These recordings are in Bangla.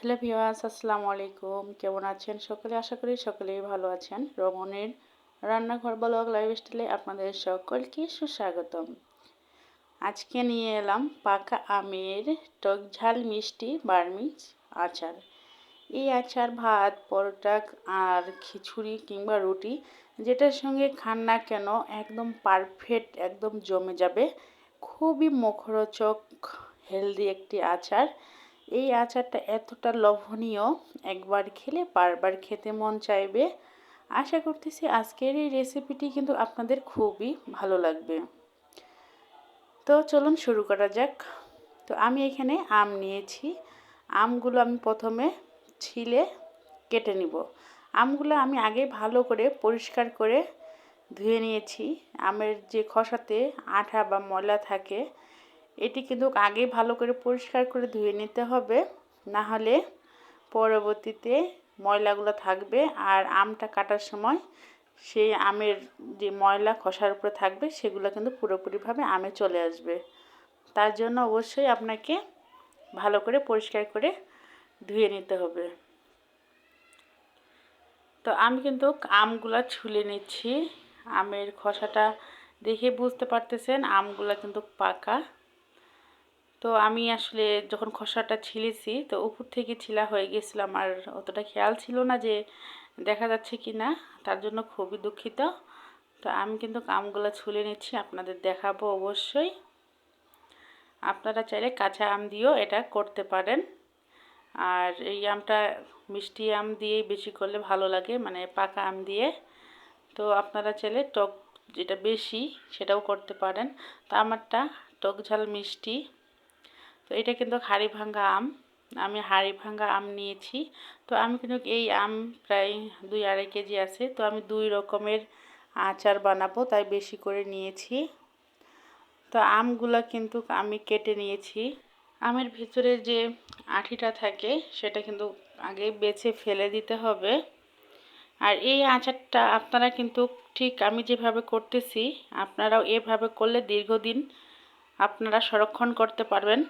হ্যালো ভিউয়ার্স, আসসালামু আলাইকুম। কেমন আছেন সকলে? আশা করি সকলেই ভালো আছেন। রমণীর রান্নাঘর ব্লগ লাইফস্টাইলে আপনাদের সকলকে সুস্বাগতম। আজকে নিয়ে এলাম পাকা আমের টক ঝাল মিষ্টি বার্মিজ আচার। এই আচার ভাত, পরোটা আর খিচুড়ি কিংবা রুটি যেটার সঙ্গে খান না কেন একদম পারফেক্ট, একদম জমে যাবে। খুবই মুখরোচক হেলদি একটি আচার। এই আচারটা এতটা লোভনীয়, একবার খেলে বারবার খেতে মন চাইবে। আশা করতেছি আজকের এই রেসিপিটি কিন্তু আপনাদের খুবই ভালো লাগবে। তো চলুন শুরু করা যাক। তো আমি এখানে আম নিয়েছি। আমগুলো আমি প্রথমে ছিলে কেটে নিব। আমগুলো আমি আগে ভালো করে পরিষ্কার করে ধুয়ে নিয়েছি। আমের যে খোসাতে আঠা বা ময়লা থাকে এটি কিন্তু আগে ভালো করে পরিষ্কার করে ধুয়ে নিতে হবে, না হলে পরবর্তীতে ময়লাগুলো থাকবে আর আমটা কাটার সময় সেই আমের যে ময়লা খোসার উপরে থাকবে সেগুলো কিন্তু পুরোপুরিভাবে আমে চলে আসবে। তার জন্য অবশ্যই আপনাকে ভালো করে পরিষ্কার করে ধুয়ে নিতে হবে। তো আমি কিন্তু আমগুলা ছুলে নিচ্ছি। আমের খোসাটা দেখে বুঝতে পারতেছেন আমগুলা কিন্তু পাকা। তো আমি আসলে যখন খোসাটা ছিলেছি তো উপর থেকে ছিলা হয়ে গেছিল, আমার অতটা খেয়াল ছিল না যে দেখা যাচ্ছে কি না, তার জন্য খুবই দুঃখিত। তো আমি কিন্তু আমগুলো ছুলে নিচ্ছি, আপনাদের দেখাবো অবশ্যই। আপনারা চাইলে কাঁচা আম দিয়েও এটা করতে পারেন। আর এই আমটা মিষ্টি আম দিয়েই বেশি করলে ভালো লাগে, মানে পাকা আম দিয়ে। তো আপনারা চাইলে টক যেটা বেশি সেটাও করতে পারেন। তো আমারটা টক ঝাল মিষ্টি। তো এটা কিন্তু হাড়ি ভাঙ্গা আম, আমি হাড়ি ভাঙ্গা আম নিয়েছি। তো আমি কিন্তু এই আম প্রায় 2-2.5 কেজি আছে। তো আমি 2 রকমের আচার বানাবো, তাই বেশি করে নিয়েছি। তো আমগুলা কিন্তু আমি কেটে নিয়েছি। আমের ভিতরে যে আঠিটা থাকে সেটা কিন্তু আগে বেছে ফেলে দিতে হবে। আর এই আচারটা আপনারা কিন্তু ঠিক আমি যেভাবে করতেছি আপনারাও এভাবে করলে দীর্ঘদিন আপনারা সংরক্ষণ করতে পারবেন।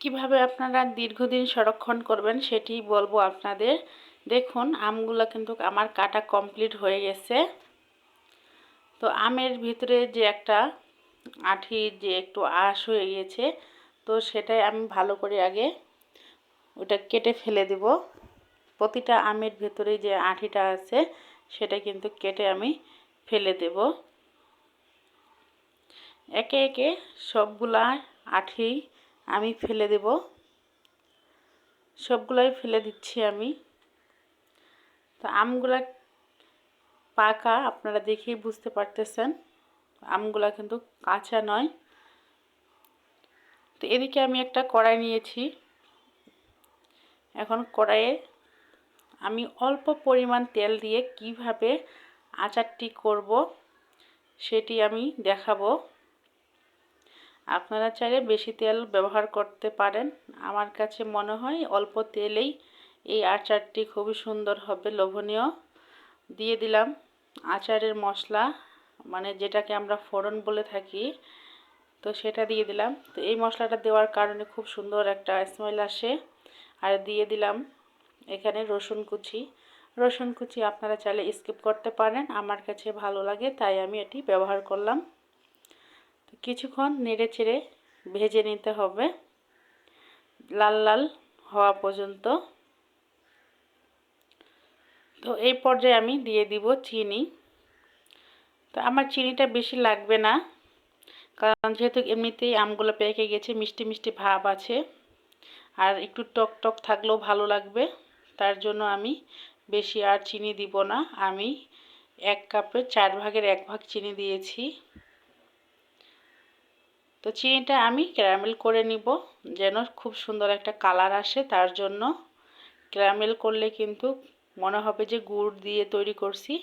কিভাবে আপনারা দীর্ঘদিন সংরক্ষণ করবেন সেটি বলবো আপনাদের। দেখুন আমগুলো কিন্তু আমার কাটা কমপ্লিট হয়ে গেছে। তো আমের ভিতরে যে একটা আঠি যে একটু আঁশ হয়ে গেছে, তো সেটাই আমি ভালো করে আগে ওটা কেটে ফেলে দেব। প্রতিটা আমের ভেতরে যে আঠিটা আছে সেটা কিন্তু কেটে আমি ফেলে দেব। একে একে সবগুলা আঠি আমি ফেলে দেব। সবগুলাই ফেলে দিচ্ছি আমি। তো আমগুলা পাকা আপনারা দেখেই বুঝতে পারতেছেন, আমগুলা কিন্তু কাঁচা নয়। তো এদিকে আমি একটা কড়াই নিয়েছি। এখন কড়াইয়ে আমি অল্প পরিমাণ তেল দিয়ে কিভাবে আচারটি করব সেটি আমি দেখাবো। আপনারা চাইলে বেশি তেল ব্যবহার করতে পারেন। আমার কাছে মনে হয় অল্প তেলেই এই আচারটি খুবই সুন্দর হবে, লোভনীয়। দিয়ে দিলাম আচারের মশলা, মানে যেটাকে আমরা ফোড়ন বলে থাকি, তো সেটা দিয়ে দিলাম। তো এই মশলাটা দেওয়ার কারণে খুব সুন্দর একটা স্মেল আসে। আর দিয়ে দিলাম এখানে রসুন কুচি। রসুন কুচি আপনারা চাইলে স্কিপ করতে পারেন, আমার কাছে ভালো লাগে তাই আমি এটি ব্যবহার করলাম। তো কিছুক্ষণ নেড়ে চেড়ে ভেজে নিতে হবে লাল লাল হওয়া পর্যন্ত। তো এই পর্যায়ে আমি দিয়ে দিব চিনি। তো আমার চিনিটা বেশি লাগবে না, কারণ যেহেতু এমনিতেই আমগুলো পেকে গেছে, মিষ্টি মিষ্টি ভাব আছে। আর একটু টক টক থাকলেও ভালো লাগবে, তার জন্য আমি বেশি আর চিনি দিব না। আমি 1 কাপের 4 ভাগের 1 ভাগ চিনি দিয়েছি। তো চিনিটা আমি ক্যারামেল করে নিব, যেন খুব সুন্দর একটা কালার আসে। তার জন্য ক্যারামেল করলে কিন্তু মনে হবে যে গুড় দিয়ে তৈরি করছি,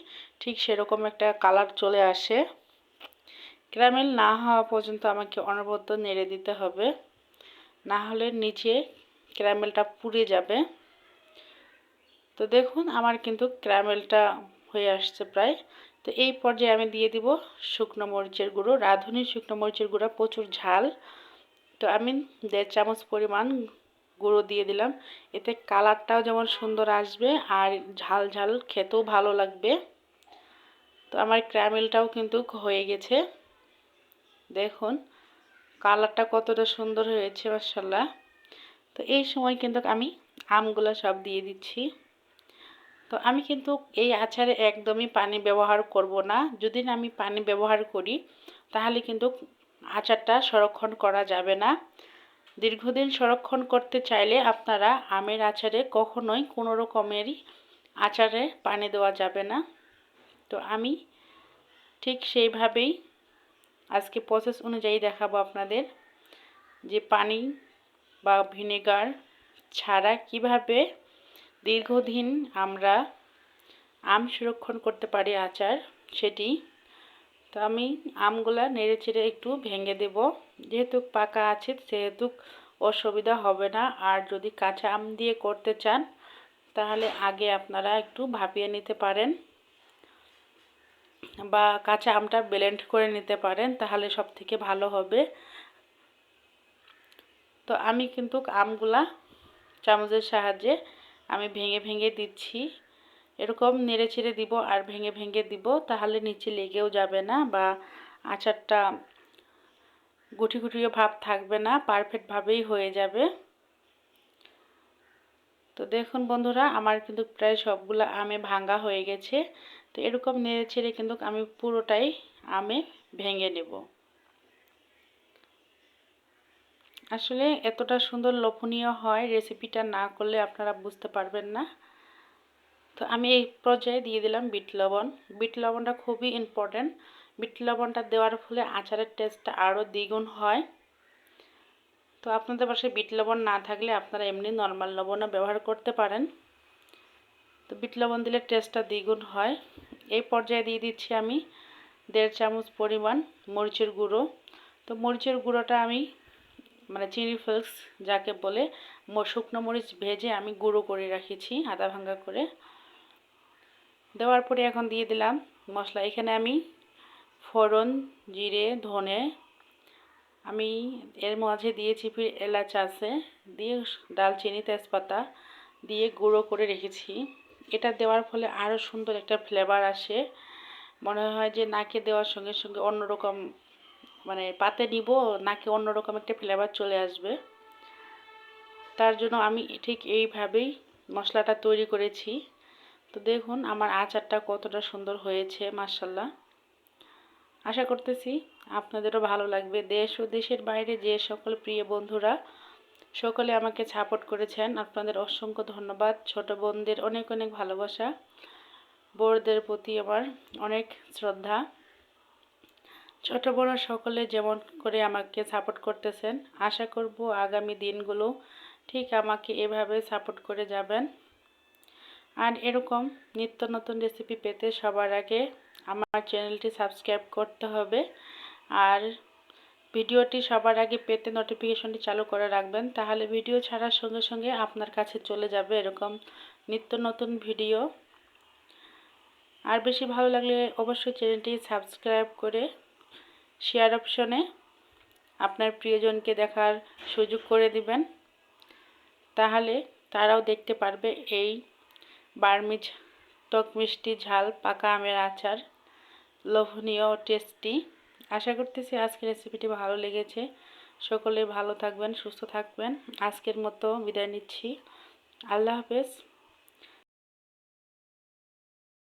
ঠিক সেরকম একটা কালার চলে আসে। ক্যারামেল না হওয়া পর্যন্ত আমাকে অনবরত নেড়ে দিতে হবে, না হলে নিচে ক্যারামেলটা পুড়ে যাবে। তো দেখুন আমার কিন্তু ক্যারামেলটা হয়ে আসছে প্রায়। তো এই পর্যায়ে আমি দিয়ে দিব শুকনো মরিচের গুঁড়ো। রাঁধুনি শুকনো মরিচের গুঁড়ো প্রচুর ঝাল। তো আমি 1.5 চামচ পরিমাণ গুঁড়ো দিয়ে দিলাম। এতে কালারটাও যেমন সুন্দর আসবে আর ঝাল ঝাল খেতেও ভালো লাগবে। তো আমার ক্যারামেলটাও কিন্তু হয়ে গেছে। দেখুন কালারটা কতটা সুন্দর হয়েছে মাশাআল্লাহ। তো এই সময় কিন্তু আমি আমগুলো সব দিয়ে দিচ্ছি। তো আমি কিন্তু এই আচারে একদমই পানি ব্যবহার করব না। যদি আমি পানি ব্যবহার করি তাহলে কিন্তু আচারটা সংরক্ষণ করা যাবে না। দীর্ঘদিন সংরক্ষণ করতে চাইলে আপনারা আমের আচারে কখনোই কোনো রকমেরই আচারে পানি দেওয়া যাবে না। তো আমি ঠিক সেইভাবেই আজকে প্রসেস অনুযায়ী দেখাবো আপনাদের যে পানি বা ভিনেগার ছাড়া কিভাবে দীর্ঘদিন আমরা আম সংরক্ষণ করতে পারি আচার সেটি। তো আমি আমগুলা নেড়েচেড়ে একটু ভেঙে দেব। যেহেতু পাকা আছে সেহেতু অসুবিধা হবে না। আর যদি কাঁচা আম দিয়ে করতে চান তাহলে আগে আপনারা একটু ভাপিয়ে নিতে পারেন বা কাঁচা আমটা ব্লেন্ড করে নিতে পারেন, তাহলে সবথেকে ভালো হবে। তো আমি কিন্তু আমগুলা চামচের সাহায্যে আমি ভেঙে ভেঙে দিচ্ছি। এরকম নেড়েচেড়ে দিব আর ভেঙে ভেঙে দিব, তাহলে নিচে লেগেও যাবে না বা আচারটা গুটি গুটিও ভাব থাকবে না, পারফেক্টভাবেই হয়ে যাবে। তো দেখুন বন্ধুরা আমার কিন্তু প্রায় সবগুলো আমে ভাঙা হয়ে গেছে। তো এরকম নেড়েচেড়ে কিন্তু আমি পুরোটাই আমে ভেঙে নেব। আসলে এতটা সুন্দর লোভনীয় হয়, রেসিপিটা না করলে আপনারা বুঝতে পারবেন না। তো আমি এই পর্যায়ে দিয়ে দিলাম বিট লবণ। বিট লবণটা খুবই ইম্পর্ট্যান্ট। বিট লবণটা দেওয়ার ফলে আচারের টেস্টটা আরও দ্বিগুণ হয়। তো আপনাদের বাসায় বিট লবণ না থাকলে আপনারা এমনি নর্মাল লবণও ব্যবহার করতে পারেন। তো বিট লবণ দিলে টেস্টটা দ্বিগুণ হয়। এই পর্যায়ে দিয়ে দিচ্ছি আমি 1.5 চামচ পরিমাণ মরিচের গুঁড়ো। তো মরিচের গুঁড়োটা আমি মানে চিলি ফ্লেক্স যাকে বলে, শুকনো মরিচ ভেজে আমি গুঁড়ো করে রেখেছি আদা ভাঙ্গা করে। দেওয়ার পরে এখন দিয়ে দিলাম মশলা। এখানে আমি ফোড়ন, জিরে, ধনে, আমি এর মাঝে দিয়েছি ফির এলাচ আছে, দিয়ে দালচিনি, তেজপাতা দিয়ে গুঁড়ো করে রেখেছি। এটা দেওয়ার ফলে আরও সুন্দর একটা ফ্লেভার আসে। মনে হয় যে নাকে দেওয়ার সঙ্গে সঙ্গে অন্যরকম, মানে পাতে নিব নাকে অন্যরকম একটা ফ্লেভার চলে আসবে। তার জন্য আমি ঠিক এইভাবেই মশলাটা তৈরি করেছি। তো দেখুন আমার আচারটা কতটা সুন্দর হয়েছে মাশাআল্লাহ। আশা করতেছি আপনাদেরও ভালো লাগবে। দেশ ও দেশের বাইরে যে সকল প্রিয় বন্ধুরা সকলে আমাকে সাপোর্ট করেছেন, আপনাদের অসংখ্য ধন্যবাদ। ছোট বোনদের অনেক অনেক ভালোবাসা, বড়দের প্রতি আমার অনেক শ্রদ্ধা। ছোট বড় সকলে যেমন করে আমাকে সাপোর্ট করতেছেন, আশা করব আগামী দিনগুলো ঠিক আমাকে এভাবে সাপোর্ট করে যাবেন। আর এরকম নিত্য নতুন রেসিপি পেতে সবার আগে আমার চ্যানেলটি সাবস্ক্রাইব করতে হবে। আর ভিডিওটি সবার আগে পেতে নোটিফিকেশনটি চালু করে রাখবেন, তাহলে ভিডিও ছাড়ার সঙ্গে সঙ্গে আপনার কাছে চলে যাবে এরকম নিত্য নতুন ভিডিও। আর বেশি ভালো লাগলে অবশ্যই চ্যানেলটি সাবস্ক্রাইব করে শেয়ার অপশনে আপনার প্রিয়জনকে দেখার সুযোগ করে দিবেন, তাহলে তারাও দেখতে পারবে এই বার্মিজ টক মিষ্টি ঝাল পাকা আমের আচার, লোভনীয় ও টেস্টি। আশা করতেছি আজকের রেসিপিটি ভালো লেগেছে। সকলে ভালো থাকবেন, সুস্থ থাকবেন। আজকের মতো বিদায় নিচ্ছি। আল্লাহ হাফেজ।